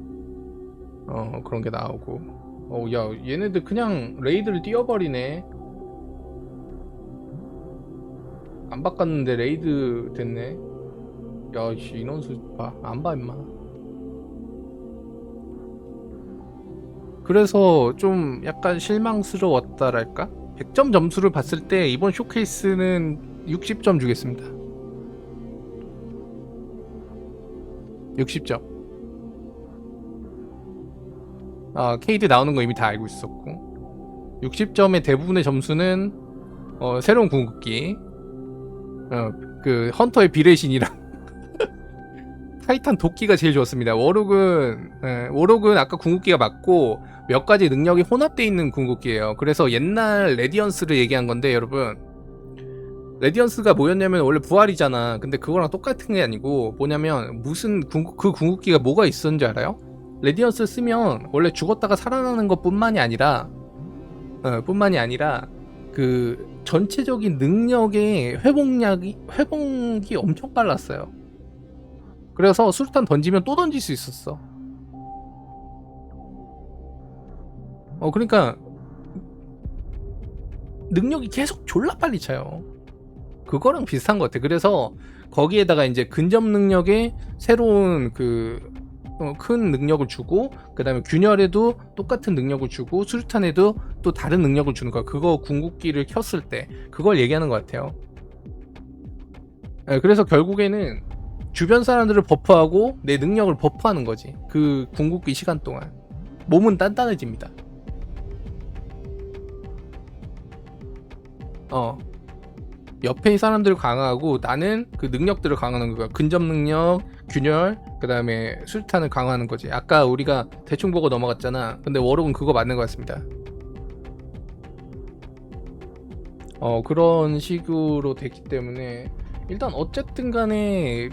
그런 게 나오고. 야 얘네들 그냥 레이드를 띄워버리네. 안 바꿨는데 레이드 됐네. 야 인원수 봐. 안 봐 임마. 그래서 좀 약간 실망스러웠다랄까? 100점 점수를 봤을 때 이번 쇼케이스는 60점 주겠습니다. 60점. 케이드 나오는 거 이미 다 알고 있었고 60점의 대부분의 점수는 새로운 궁극기 그 헌터의 비례신이랑 타이탄 도끼가 제일 좋았습니다. 워록은 아까 궁극기가 맞고 몇 가지 능력이 혼합되어 있는 궁극기예요. 그래서 옛날 레디언스를 얘기한 건데 여러분 레디언스가 뭐였냐면 원래 부활이잖아. 근데 그거랑 똑같은 게 아니고 뭐냐면 무슨 그 궁극기가 뭐가 있었는지 알아요? 레디언스 쓰면 원래 죽었다가 살아나는 것뿐만이 아니라 그 전체적인 능력의 회복이 엄청 빨랐어요. 그래서 수류탄 던지면 또 던질 수 있었어. 그러니까 능력이 계속 졸라 빨리 차요. 그거랑 비슷한 것 같아. 그래서 거기에다가 이제 근접 능력에 새로운 큰 능력을 주고 그 다음에 균열에도 똑같은 능력을 주고 수류탄에도 또 다른 능력을 주는 거야. 그거 궁극기를 켰을 때 그걸 얘기하는 것 같아요. 그래서 결국에는 주변 사람들을 버프하고 내 능력을 버프하는 거지. 그 궁극기 시간 동안 몸은 단단해집니다. 옆에 있는 사람들을 강화하고 나는 그 능력들을 강화하는 거야. 근접 능력, 균열, 그 다음에 수류탄을 강화하는 거지. 아까 우리가 대충 보고 넘어갔잖아. 근데 워록은 그거 맞는 것 같습니다. 그런 식으로 됐기 때문에 일단 어쨌든 간에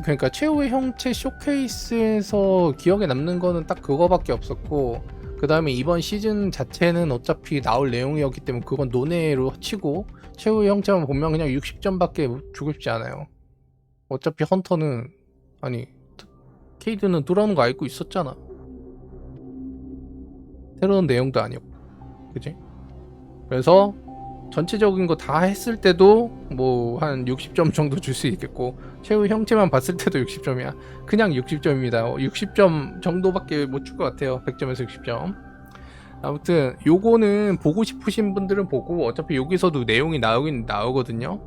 그러니까 최후의 형체 쇼케이스에서 기억에 남는 거는 딱 그거밖에 없었고 그 다음에 이번 시즌 자체는 어차피 나올 내용이었기 때문에 그건 논외로 치고 최후의 형체만 보면 그냥 60점밖에 주고 싶지 않아요. 어차피 헌터는 케이드는 돌아오는 거 알고 있었잖아. 새로운 내용도 아니었고 그치? 그래서 전체적인 거 다 했을 때도 뭐 한 60점 정도 줄 수 있겠고 최후 형체만 봤을 때도 60점이야. 그냥 60점입니다. 60점 정도밖에 못 줄 것 같아요. 100점에서 60점. 아무튼 요거는 보고 싶으신 분들은 보고 어차피 여기서도 내용이 나오긴 나오거든요.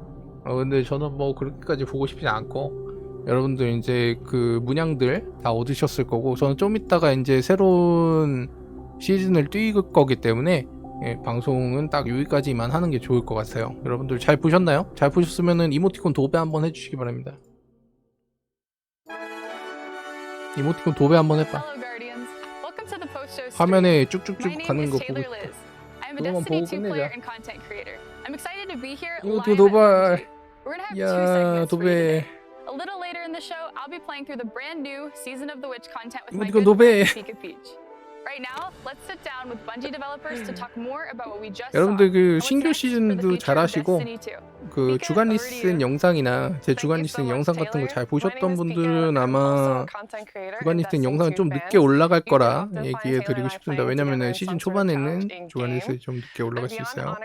근데 저는 뭐 그렇게까지 보고 싶지 않고 여러분들 이제 그 문양들 다 얻으셨을 거고 저는 좀 이따가 이제 새로운 시즌을 뛸 거기 때문에 방송은 딱 여기까지만 하는 게 좋을 것 같아요. 여러분들 잘 보셨나요? 잘 보셨으면은 이모티콘 도배 한번 해주시기 바랍니다. 이모티콘 도배 한번 해봐. 화면에 쭉쭉쭉 가는 거 보고 싶어. 그거만 보고 끝내자. 이모티콘 도발. 야 도배. 이모티콘 도배. 여러분들 그 신규 시즌도 잘 하시고 그 주간 리슨 영상이나 제 주간 리슨 영상 같은 거 잘 보셨던 분들은 아마 주간 리슨 영상은 좀 늦게 올라갈 거라 얘기해 드리고 싶습니다. 왜냐면은 시즌 초반에는 주간 리슨이 좀 늦게 올라갈 수 있어요.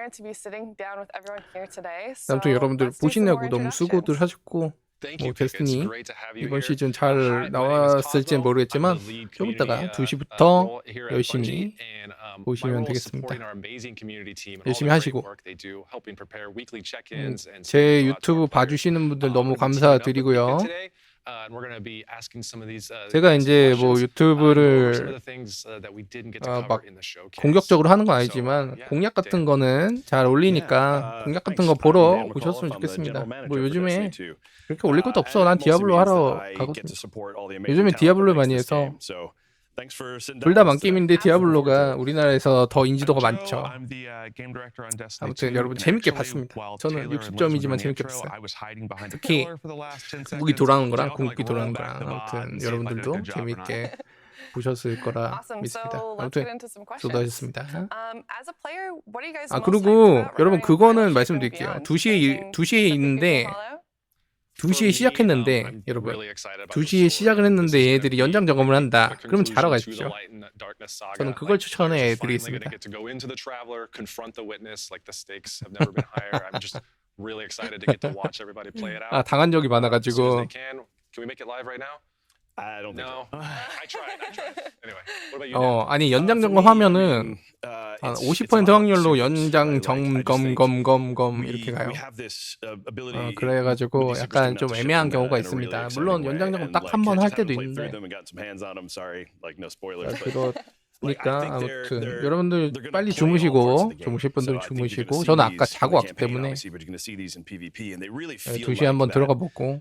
아무튼 여러분들 보시냐고 너무 수고들 하셨고 뭐 데스티니 이번 시즌 잘 나왔을지는 모르겠지만 좀 이따가 2시부터 열심히 보시면 되겠습니다. 열심히 하시고 제 유튜브 봐주시는 분들 너무 감사드리고요. 제가 이제 뭐 유튜브를 막 공격적으로 하는 건 아니지만 공략 같은 거는 잘 올리니까 공략 같은 거 보러 오셨으면 좋겠습니다. 뭐 요즘에 그렇게 올릴 것도 없어. 난 디아블로 하러 가거든. 요즘에 디아블로 많이 해서 둘 다 만게임인데 디아블로가 우리나라에서 더 인지도가 많죠. 아무튼 여러분 재밌게 봤습니다. 저는 60점이지만 재밌게 봤어요. 특히 무기 돌아오는 거랑 궁극기 돌아오는 거랑 아무튼 여러분들도 재밌게 보셨을 거라 믿습니다. 아무튼 수고하셨습니다. 그리고 여러분 그거는 말씀드릴게요. 2시에 있는데 2시에 시작했는데 여러분 2시에 시작을 했는데 얘들이 연장 점검을 한다. 그러면 자러 가십시오. 저는 그걸 추천해 드리겠습니다. 당한 적이 많아가지고 아니 연장 점검 하면은 한 50% 확률로 연장 점검 이렇게 가요. 그래가지고 약간 좀 애매한 경우가 있습니다. 물론 연장 점검 딱 한 번 할 때도 있는데 그러니까 아무튼 여러분들 빨리 주무시고 주무실 분들은 주무시고 저는 아까 자고 왔기 때문에 2시에 한번 들어가 보고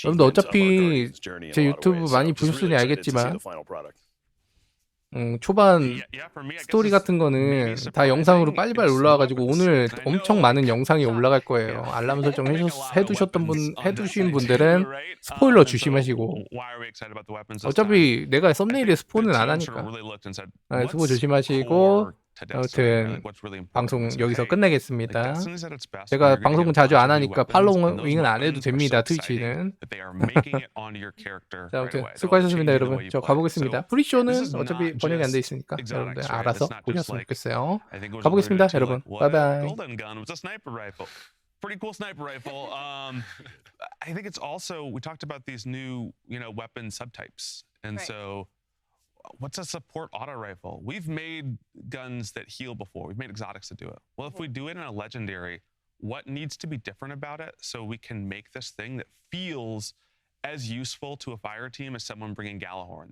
여러분들 어차피 제 유튜브 많이 보셨으니 알겠지만 초반 스토리 같은 거는 다 영상으로 빨리빨리 올라와가지고 오늘 엄청 많은 영상이 올라갈 거예요. 알람 설정 해두신 분들은 스포일러 조심하시고 어차피 내가 썸네일에 스포는 안 하니까 스포 조심하시고 아무튼 방송 여기서 끝내겠습니다. 제가 방송은 자주 안 하니까 팔로잉은 안 해도 됩니다. 트위치는. 자, 아무튼 수고하셨습니다 여러분. 저 가보겠습니다. 프리쇼는 어차피 번역이 안 돼 있으니까 여러분들 알아서 보셨으면 좋겠어요. 가보겠습니다 여러분. 바이바이. Pretty cool sniper rifle. I think it's also, we talked about these new, weapon subtypes. And so what's a support auto rifle? We've made guns that heal before. We've made exotics that do it. Well, if we do it in a legendary, what needs to be different about it so we can make this thing that feels as useful to a fire team as someone bringing Galahorn?